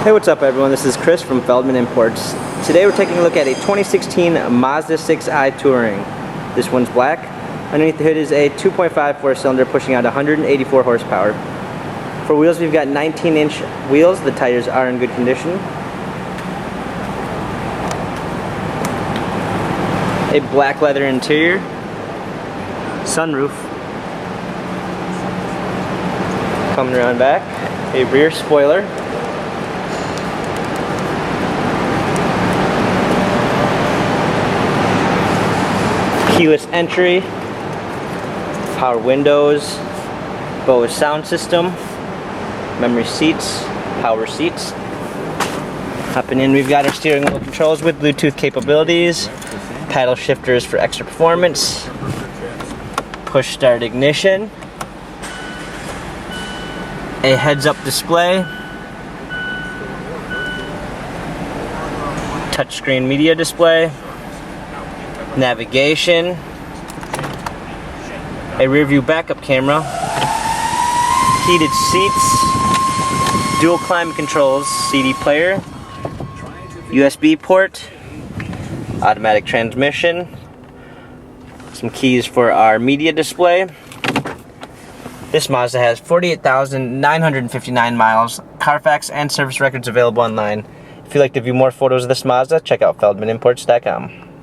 Hey, what's up everyone? This is Chris from Feldmann Imports. Today we're taking a look at a 2016 Mazda6 Touring. This one's black. Underneath the hood is a 2.5 four-cylinder pushing out 184 horsepower. For wheels, we've got 19-inch wheels. The tires are in good condition. A black leather interior. Sunroof. Coming around back. A rear spoiler. Keyless entry, power windows, Bose sound system, memory seats, power seats. Hopping in, we've got our steering wheel controls with Bluetooth capabilities, paddle shifters for extra performance, push start ignition, a heads-up display, touchscreen media display, navigation, a rear view backup camera, heated seats, dual climate controls, CD player, USB port, automatic transmission, some keys for our media display. This Mazda has 48,959 miles, Carfax and service records available online. If you'd like to view more photos of this Mazda, check out feldmannimports.com.